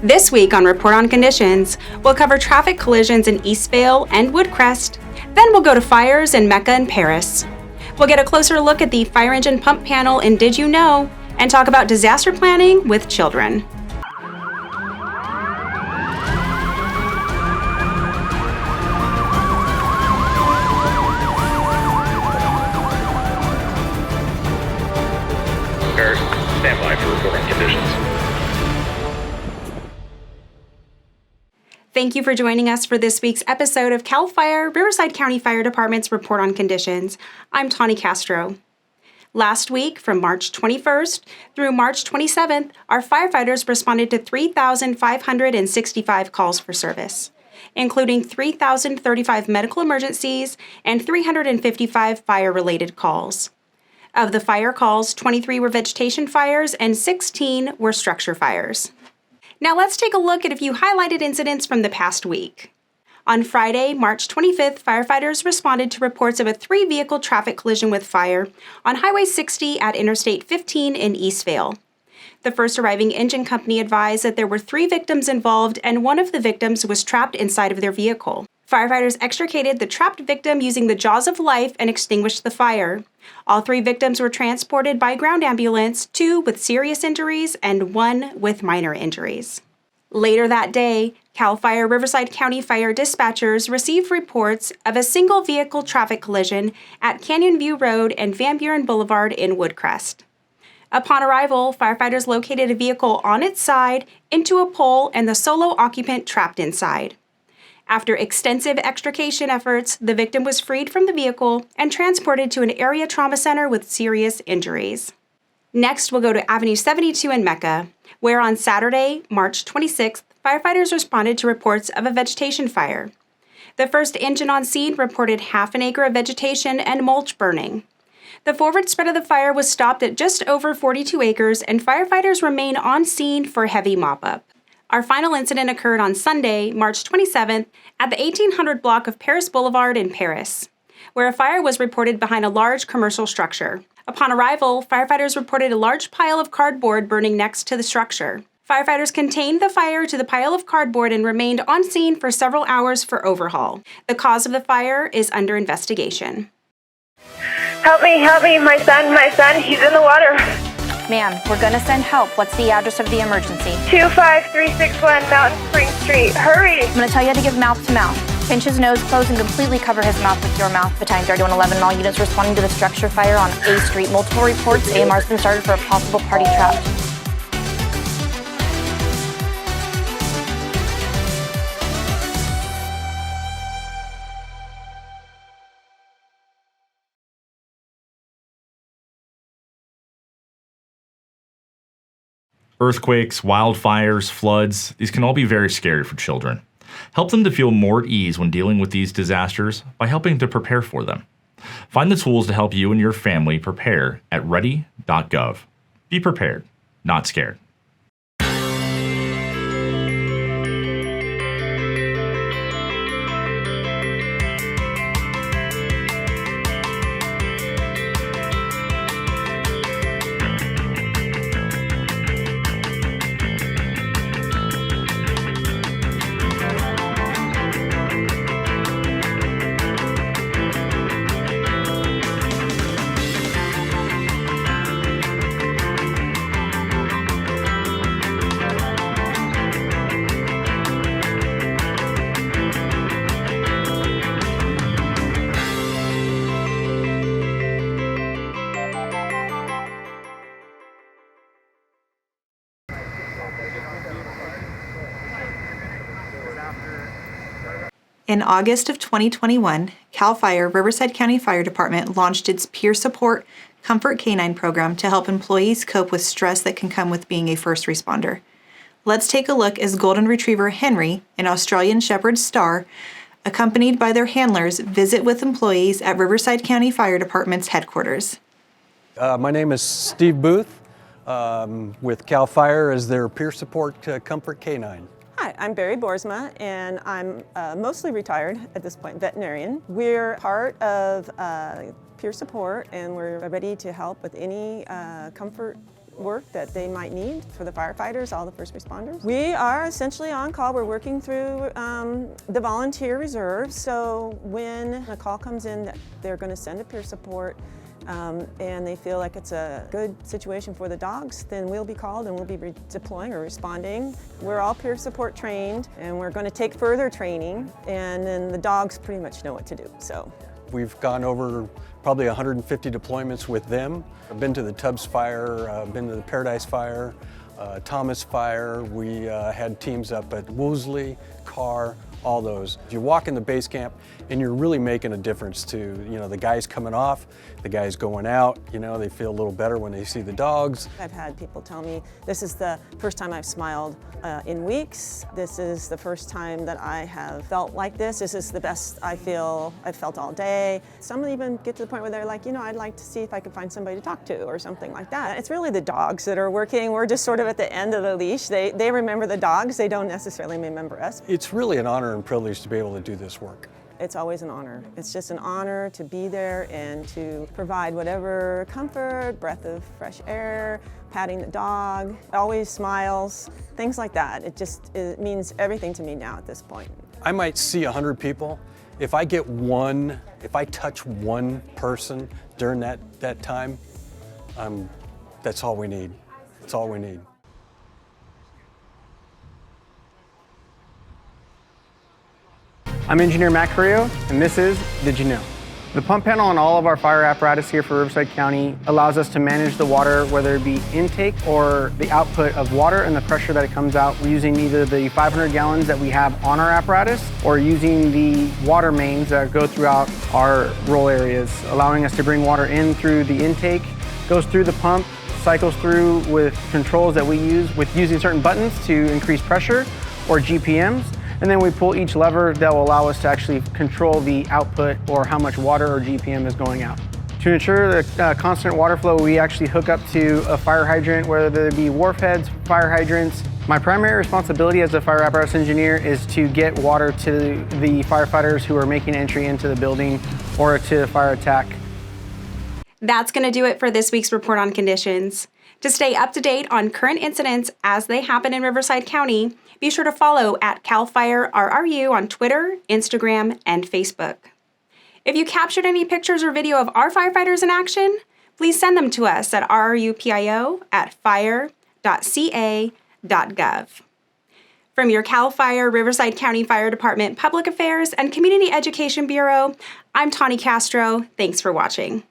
This week on Report on Conditions, we'll cover traffic collisions in Eastvale and Woodcrest. Then we'll go to fires in Mecca and Perris. We'll get a closer look at the fire engine pump panel in Did You Know? And talk about disaster planning with children. Stand by for reporting conditions. Thank you for joining us for this week's episode of CAL FIRE, Riverside County Fire Department's Report on Conditions. I'm Tawny Castro. Last week, from March 21st through March 27th, our firefighters responded to 3,565 calls for service, including 3,035 medical emergencies and 355 fire-related calls. Of the fire calls, 23 were vegetation fires and 16 were structure fires. Now let's take a look at a few highlighted incidents from the past week. On Friday, March 25th, firefighters responded to reports of a 3-vehicle traffic collision with fire on Highway 60 at Interstate 15 in Eastvale. The first arriving engine company advised that there were 3 victims involved and one of the victims was trapped inside of their vehicle. Firefighters extricated the trapped victim using the jaws of life and extinguished the fire. All 3 victims were transported by ground ambulance, 2 with serious injuries and 1 with minor injuries. Later that day, CAL FIRE Riverside County Fire dispatchers received reports of a single vehicle traffic collision at Canyon View Road and Van Buren Boulevard in Woodcrest. Upon arrival, firefighters located a vehicle on its side into a pole and the solo occupant trapped inside. After extensive extrication efforts, the victim was freed from the vehicle and transported to an area trauma center with serious injuries. Next, we'll go to Avenue 72 in Mecca, where on Saturday, March 26th, firefighters responded to reports of a vegetation fire. The first engine on scene reported half an acre of vegetation and mulch burning. The forward spread of the fire was stopped at just over 42 acres, and firefighters remain on scene for heavy mop-up. Our final incident occurred on Sunday, March 27th, at the 1800 block of Perris Boulevard in Perris, where a fire was reported behind a large commercial structure. Upon arrival, firefighters reported a large pile of cardboard burning next to the structure. Firefighters contained the fire to the pile of cardboard and remained on scene for several hours for overhaul. The cause of the fire is under investigation. Help me, my son, he's in the water. Ma'am, we're gonna send help. What's the address of the emergency? 25361 Mountain Spring Street. Hurry! I'm gonna tell you how to give mouth to mouth. Pinch his nose closed and completely cover his mouth with your mouth. Battalion 3111, all units responding to the structure fire on A Street. Multiple reports. AMR's been started for a possible party trap. Earthquakes, wildfires, floods, these can all be very scary for children. Help them to feel more at ease when dealing with these disasters by helping to prepare for them. Find the tools to help you and your family prepare at ready.gov. Be prepared, not scared. In August of 2021, CAL FIRE Riverside County Fire Department launched its Peer Support Comfort Canine program to help employees cope with stress that can come with being a first responder. Let's take a look as Golden Retriever Henry, an Australian Shepherd Star, accompanied by their handlers, visit with employees at Riverside County Fire Department's headquarters. My name is Steve Booth with CAL FIRE as their Peer Support Comfort Canine. Hi, I'm Barry Boersma, and I'm mostly retired at this point, veterinarian. We're part of peer support, and we're ready to help with any comfort work that they might need for the firefighters, all the first responders. We are essentially on call. We're working through the volunteer reserve. So when a call comes in that they're going to send a peer support and they feel like it's a good situation for the dogs, then we'll be called and we'll be deploying or responding. We're all peer support trained, and we're going to take further training, and then the dogs pretty much know what to do. So we've gone over probably 150 deployments with them. I've been to the Tubbs Fire, been to the Paradise Fire, Thomas Fire. We had teams up at Woolsey, Carr, all those. If you walk in the base camp and you're really making a difference to, you know, the guys coming off, the guys going out, you know, they feel a little better when they see the dogs. I've had people tell me, this is the first time I've smiled in weeks. This is the first time that I have felt like this. This is the best I've felt all day. Some even get to the point where they're like, you know, I'd like to see if I could find somebody to talk to or something like that. It's really the dogs that are working. We're just sort of at the end of the leash. They remember the dogs. They don't necessarily remember us. It's really an honor and privilege to be able to do this work. It's always an honor. It's just an honor to be there and to provide whatever comfort, breath of fresh air, patting the dog, always smiles, things like that. It means everything to me now at this point. I might see 100 people. If I touch one person during that time, that's all we need. That's all we need. I'm Engineer Matt Carrillo, and this is Did You Know? The pump panel on all of our fire apparatus here for Riverside County allows us to manage the water, whether it be intake or the output of water and the pressure that it comes out. We're using either the 500 gallons that we have on our apparatus or using the water mains that go throughout our roll areas, allowing us to bring water in through the intake, goes through the pump, cycles through with controls that we use with using certain buttons to increase pressure or GPMs. And then we pull each lever that will allow us to actually control the output or how much water or GPM is going out. To ensure the constant water flow, we actually hook up to a fire hydrant, whether it be wharf heads, fire hydrants. My primary responsibility as a fire apparatus engineer is to get water to the firefighters who are making entry into the building or to the fire attack. That's going to do it for this week's Report on Conditions. To stay up to date on current incidents as they happen in Riverside County, be sure to follow at CAL FIRE RRU on Twitter, Instagram, and Facebook. If you captured any pictures or video of our firefighters in action, please send them to us at rrupio@fire.ca.gov. From your CAL FIRE Riverside County Fire Department Public Affairs and Community Education Bureau, I'm Tawny Castro. Thanks for watching.